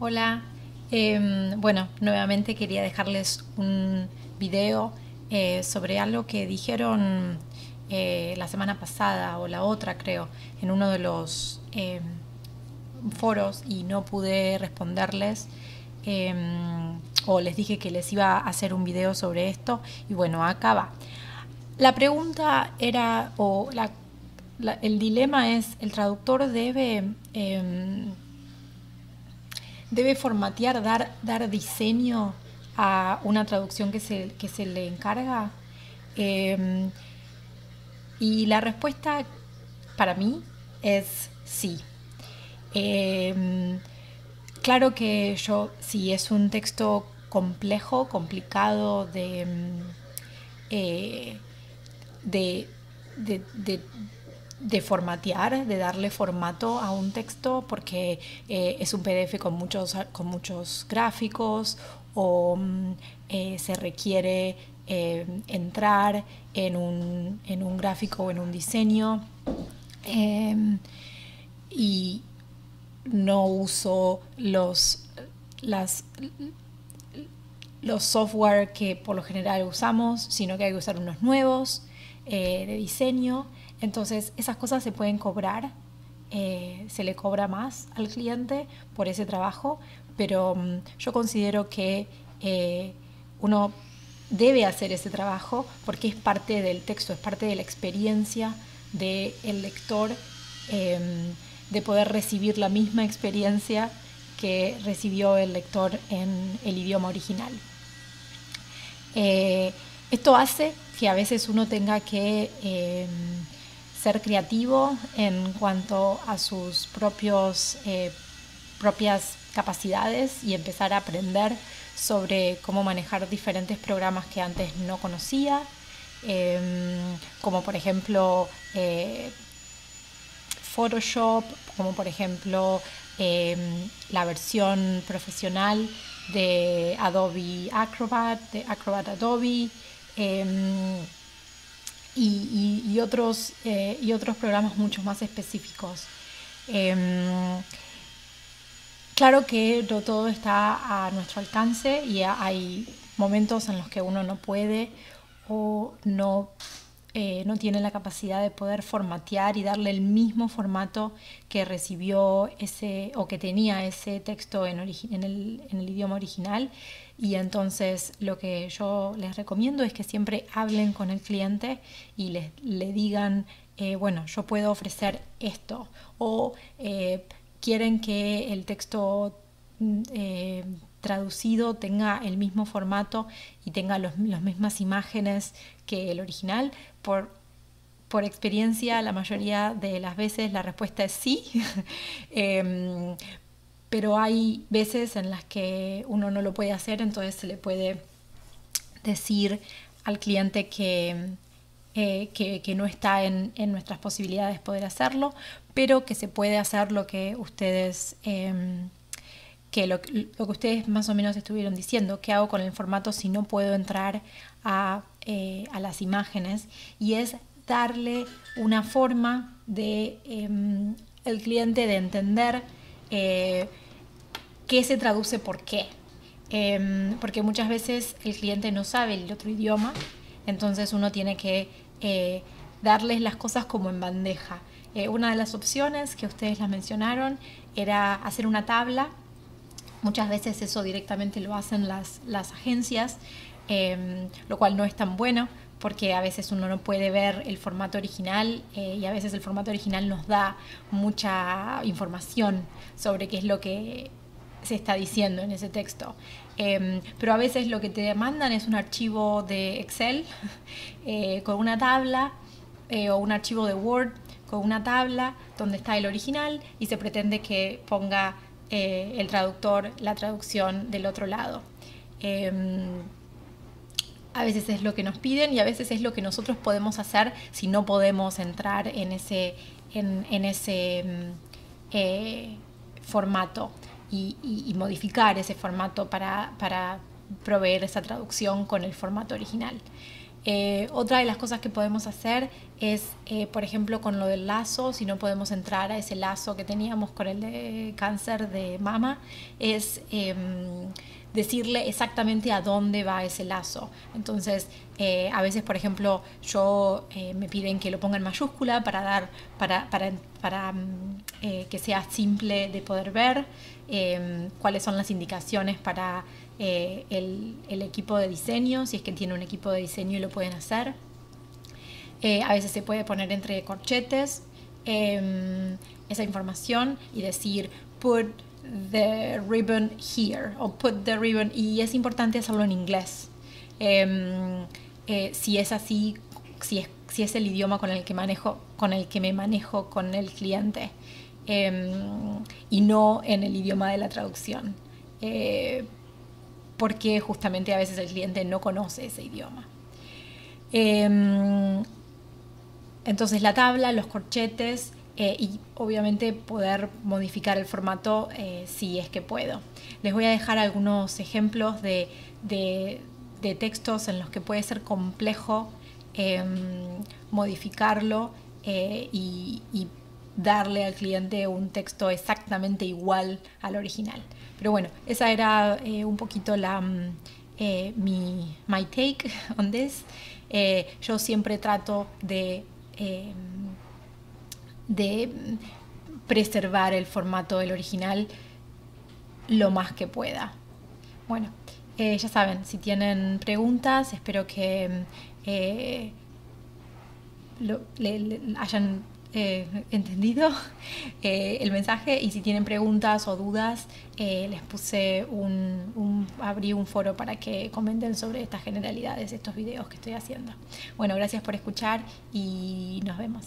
Hola, bueno, nuevamente quería dejarles un video sobre algo que dijeron la semana pasada o la otra, creo, en uno de los foros y no pude responderles. O les dije que les iba a hacer un video sobre esto y bueno, acá va. La pregunta era, el dilema es, ¿el traductor debe formatear, dar diseño a una traducción que se le encarga? Eh, y la respuesta para mí es sí. Eh, claro que si es un texto complejo, complicado eh, de, de, de, de formatear, de darle formato a un texto, porque es un PDF con muchos gráficos o se requiere entrar en un gráfico o en un diseño. Eh, y no uso las, los software que por lo general usamos, sino que hay que usar unos nuevos de diseño. Entonces esas cosas se pueden cobrar, se le cobra más al cliente por ese trabajo, pero yo considero que uno debe hacer ese trabajo porque es parte del texto, es parte de la experiencia del lector, de poder recibir la misma experiencia que recibió el lector en el idioma original. Esto hace que a veces uno tenga que ser creativo en cuanto a sus propias capacidades y empezar a aprender sobre cómo manejar diferentes programas que antes no conocía, como por ejemplo Photoshop, como por ejemplo la versión profesional de Adobe Acrobat, de Acrobat Adobe, y otros programas mucho más específicos. Claro que no todo está a nuestro alcance y hay momentos en los que uno no puede o no tiene la capacidad de poder formatear y darle el mismo formato que recibió ese o que tenía ese texto en el idioma original. Y entonces lo que yo les recomiendo es que siempre hablen con el cliente y le digan, bueno, yo puedo ofrecer esto, o quieren que el texto traducido tenga el mismo formato y tenga las mismas imágenes que el original. Por experiencia, la mayoría de las veces la respuesta es sí. Pero hay veces en las que uno no lo puede hacer, entonces se le puede decir al cliente que no está en nuestras posibilidades poder hacerlo, pero que se puede hacer lo que ustedes lo que ustedes más o menos estuvieron diciendo. ¿Qué hago con el formato si no puedo entrar a las imágenes? Y es darle una forma de el cliente de entender qué se traduce por qué. Porque muchas veces el cliente no sabe el otro idioma, entonces uno tiene que darles las cosas como en bandeja. Una de las opciones que ustedes las mencionaron era hacer una tabla. Muchas veces eso directamente lo hacen las agencias, lo cual no es tan bueno porque a veces uno no puede ver el formato original, y a veces el formato original nos da mucha información sobre qué es lo que se está diciendo en ese texto. Pero a veces lo que te demandan es un archivo de Excel con una tabla, o un archivo de Word con una tabla donde está el original y se pretende que ponga el traductor la traducción del otro lado. A veces es lo que nos piden y a veces es lo que nosotros podemos hacer si no podemos entrar en ese formato y modificar ese formato para proveer esa traducción con el formato original. Otra de las cosas que podemos hacer es, por ejemplo, con lo del lazo, si no podemos entrar a ese lazo que teníamos con el de cáncer de mama, es decirle exactamente a dónde va ese lazo. Entonces, a veces, por ejemplo, me piden que lo ponga en mayúscula para que sea simple de poder ver, cuáles son las indicaciones para el equipo de diseño, si es que tiene un equipo de diseño y lo pueden hacer. A veces se puede poner entre corchetes esa información y decir put the ribbon here o put the ribbon, y es importante hacerlo en inglés. Si es así, si es el idioma con el que me manejo con el cliente, y no en el idioma de la traducción, porque justamente a veces el cliente no conoce ese idioma. Entonces la tabla, los corchetes, y obviamente poder modificar el formato si es que puedo. Les voy a dejar algunos ejemplos de textos en los que puede ser complejo modificarlo y darle al cliente un texto exactamente igual al original. Pero bueno, esa era un poquito my take on this. Yo siempre trato de preservar el formato del original lo más que pueda. Bueno, ya saben, si tienen preguntas, espero que hayan entendido el mensaje, y si tienen preguntas o dudas, les puse abrí un foro para que comenten sobre estas generalidades, estos videos que estoy haciendo. Bueno, gracias por escuchar y nos vemos.